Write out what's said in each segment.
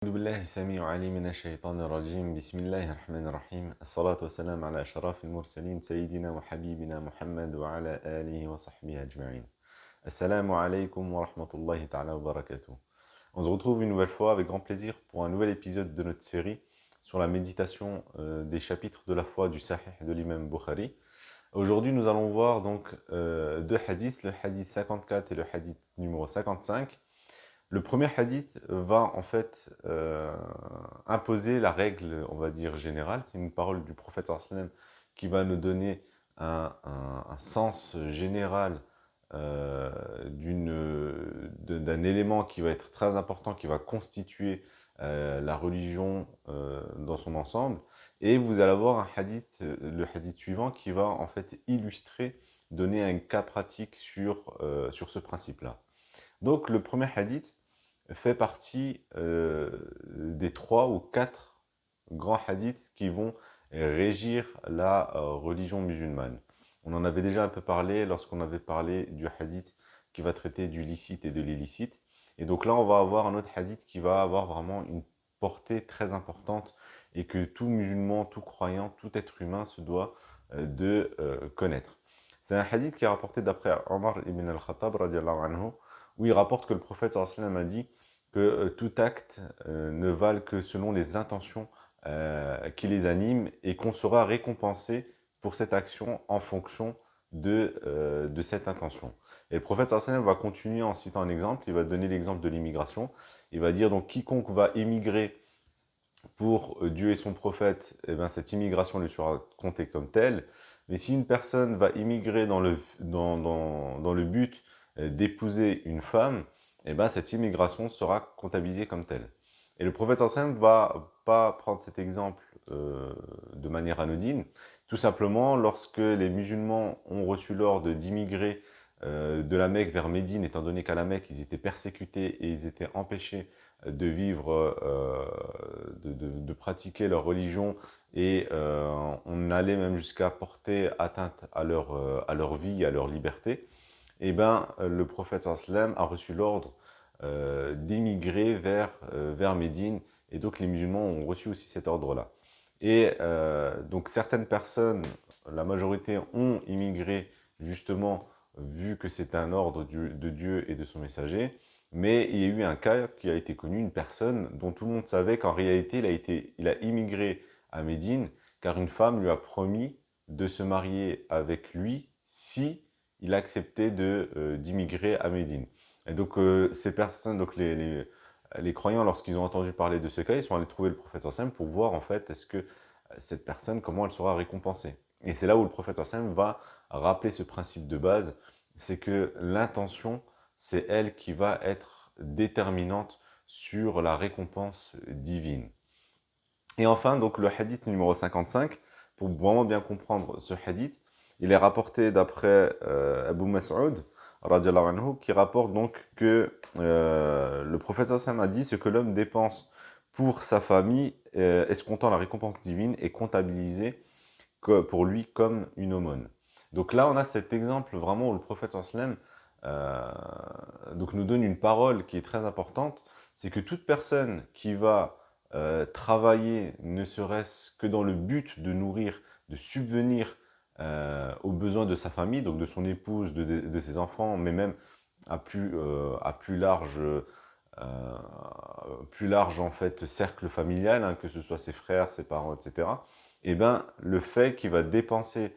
أعوذ بالله السميع العليم من الشيطان الرجيم بسم الله الرحمن الرحيم الصلاة والسلام على أشرف المرسلين سيدنا وحبيبنا محمد وعلى آله وصحبه أجمعين. Assalamu alaikum wa rahmatullahi ta'ala wa barakatuh. On se retrouve une nouvelle fois avec grand plaisir pour un nouvel épisode de notre série sur la méditation des chapitres de la foi du Sahih de l'imam Bukhari. Aujourd'hui, nous allons voir donc deux hadiths, le hadith 54 et le hadith numéro 55. Le premier hadith va en fait imposer la règle, on va dire, générale. C'est une parole du prophète sallam qui va nous donner un sens général d'un élément qui va être très important, qui va constituer la religion dans son ensemble. Et vous allez avoir un hadith, le hadith suivant, qui va en fait illustrer, donner un cas pratique sur ce principe-là. Donc le premier hadith fait partie des 3 ou 4 grands hadiths qui vont régir la religion musulmane. On en avait déjà un peu parlé lorsqu'on avait parlé du hadith qui va traiter du licite et de l'illicite. Et donc là, on va avoir un autre hadith qui va avoir vraiment une portée très importante et que tout musulman, tout croyant, tout être humain se doit de connaître. C'est un hadith qui est rapporté d'après Omar ibn al-Khattab, radiallahu anhu, où il rapporte que le prophète sallallahu alayhi wa sallam a dit que tout acte ne vale que selon les intentions qui les animent et qu'on sera récompensé pour cette action en fonction de cette intention. Et le prophète sallallahu alayhi wa sallam va continuer en citant un exemple, il va donner l'exemple de l'immigration. Il va dire donc quiconque va émigrer pour Dieu et son prophète, eh bien, cette immigration lui sera comptée comme telle. Mais si une personne va immigrer dans le but d'épouser une femme, eh ben, cette immigration sera comptabilisée comme telle. Et le prophète sallam va pas prendre cet exemple de manière anodine. Tout simplement, lorsque les musulmans ont reçu l'ordre d'immigrer de la Mecque vers Médine, étant donné qu'à la Mecque, ils étaient persécutés et ils étaient empêchés de vivre, de pratiquer leur religion, et on allait même jusqu'à porter atteinte à leur vie, à leur liberté, et ben, le prophète sallam a reçu l'ordre d'émigrer vers Médine, et donc les musulmans ont reçu aussi cet ordre-là. Et donc certaines personnes, la majorité, ont immigré justement vu que c'est un ordre de Dieu et de son messager, mais il y a eu un cas qui a été connu, une personne dont tout le monde savait qu'en réalité il a immigré à Médine car une femme lui a promis de se marier avec lui si il acceptait d'immigrer à Médine. Et donc ces personnes, donc les croyants, lorsqu'ils ont entendu parler de ce cas, ils sont allés trouver le prophète sallam pour voir en fait est-ce que cette personne, comment elle sera récompensée. Et c'est là où le prophète sallam va rappeler ce principe de base, c'est que l'intention, c'est elle qui va être déterminante sur la récompense divine. Et enfin, donc le hadith numéro 55, pour vraiment bien comprendre ce hadith, il est rapporté d'après Abu Mas'ud, radiallahu anhu, qui rapporte donc que le prophète sallam a dit ce que l'homme dépense pour sa famille, escomptant la récompense divine, est comptabilisé pour lui comme une aumône. Donc là, on a cet exemple vraiment où le prophète sallam donc nous donne une parole qui est très importante, c'est que toute personne qui va travailler, ne serait-ce que dans le but de nourrir, de subvenir aux besoins de sa famille, donc de son épouse, de ses enfants, mais même à plus large en fait cercle familial, hein, que ce soit ses frères, ses parents, etc. Et ben le fait qu'il va dépenser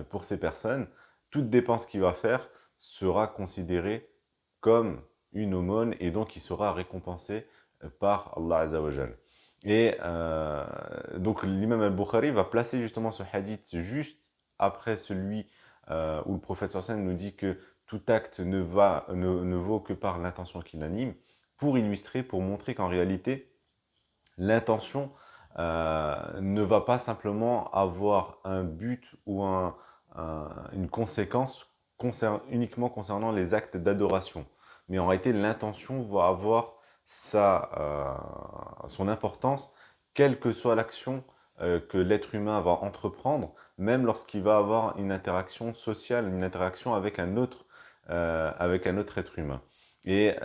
pour ces personnes, toute dépense qu'il va faire sera considérée comme une aumône et donc il sera récompensé par Allah Azzawajal. Et donc l'imam al-Bukhari va placer justement ce hadith juste après celui où le prophète sallam nous dit que tout acte ne vaut que par l'intention qui l'anime, pour illustrer, pour montrer qu'en réalité, l'intention ne va pas simplement avoir un but ou une conséquence uniquement concernant les actes d'adoration. Mais en réalité, l'intention va avoir son importance, quelle que soit l'action que l'être humain va entreprendre, même lorsqu'il va avoir une interaction sociale, une interaction avec un autre être humain. Et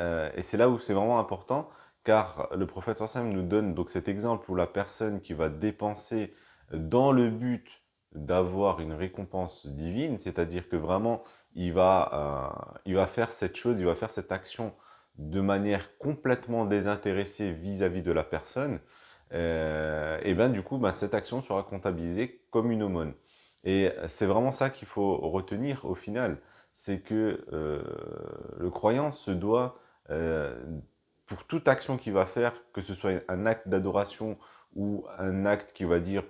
c'est là où c'est vraiment important, car le prophète sallam nous donne donc cet exemple où la personne qui va dépenser dans le but d'avoir une récompense divine, c'est-à-dire que vraiment il va faire cette chose, il va faire cette action de manière complètement désintéressée vis-à-vis de la personne, et bien du coup, ben, cette action sera comptabilisée comme une aumône. Et c'est vraiment ça qu'il faut retenir au final, c'est que le croyant se doit, pour toute action qu'il va faire, que ce soit un acte d'adoration ou un acte qui va dire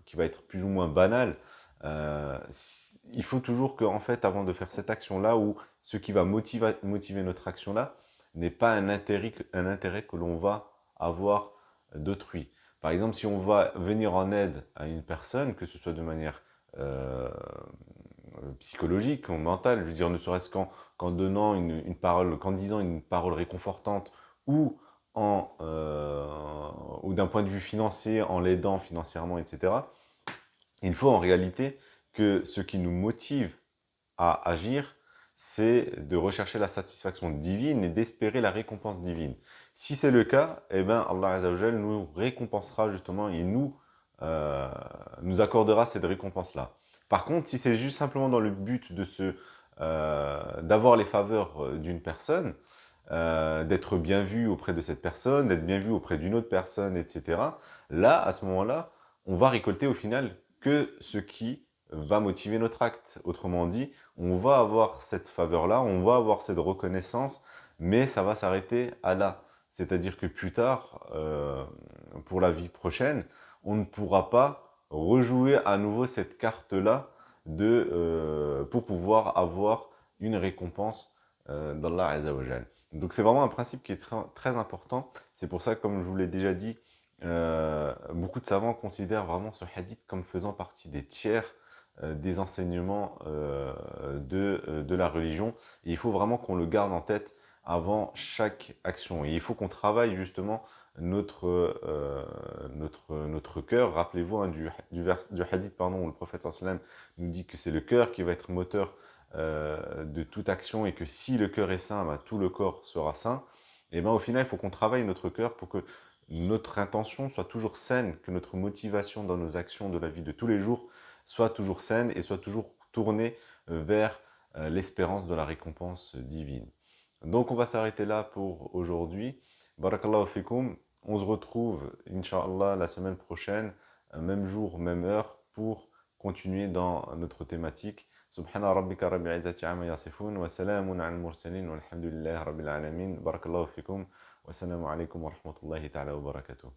qui va être plus ou moins banal, il faut toujours que, en fait, avant de faire cette action-là, ou ce qui va motiver notre action-là, n'est pas un intérêt que l'on va avoir d'autrui. Par exemple, si on va venir en aide à une personne, que ce soit de manière euh, psychologique ou mentale, je veux dire, ne serait-ce qu'en donnant une parole, qu'en disant une parole réconfortante, ou, ou d'un point de vue financier, en l'aidant financièrement, etc. Il faut en réalité que ce qui nous motive à agir, c'est de rechercher la satisfaction divine et d'espérer la récompense divine. Si c'est le cas, eh ben Allah Azzawajal nous récompensera justement et nous accordera cette récompense-là. Par contre, si c'est juste simplement dans le but d'avoir les faveurs d'une personne, d'être bien vu auprès de cette personne, d'être bien vu auprès d'une autre personne, etc., là, à ce moment-là, on va récolter au final que ce qui va motiver notre acte. Autrement dit, on va avoir cette faveur-là, on va avoir cette reconnaissance, mais ça va s'arrêter à là. C'est-à-dire que plus tard, pour la vie prochaine, on ne pourra pas rejouer à nouveau cette carte-là pour pouvoir avoir une récompense d'Allah Azzawajal. Donc c'est vraiment un principe qui est très important. C'est pour ça, comme je vous l'ai déjà dit, beaucoup de savants considèrent vraiment ce hadith comme faisant partie des tiers des enseignements de la religion. Et il faut vraiment qu'on le garde en tête avant chaque action. Et il faut qu'on travaille justement notre cœur. Rappelez-vous hein, du hadith pardon, où le prophète sallam nous dit que c'est le cœur qui va être moteur de toute action et que si le cœur est sain, ben, tout le corps sera sain. Et ben, au final, il faut qu'on travaille notre cœur pour que notre intention soit toujours saine, que notre motivation dans nos actions de la vie de tous les jours soit toujours saine et soit toujours tournée vers l'espérance de la récompense divine. Donc on va s'arrêter là pour aujourd'hui. Barakallahu fikum. On se retrouve, Inch'Allah, la semaine prochaine, même jour, même heure, pour continuer dans notre thématique. Subhana rabbika rabbil izzati amma yasifun wa salamun al mursalin walhamdulillahi rabbil alamin. Barakallahu fikum. Wassalamu alaikum wa rahmatullahi ta'ala wa barakatuh.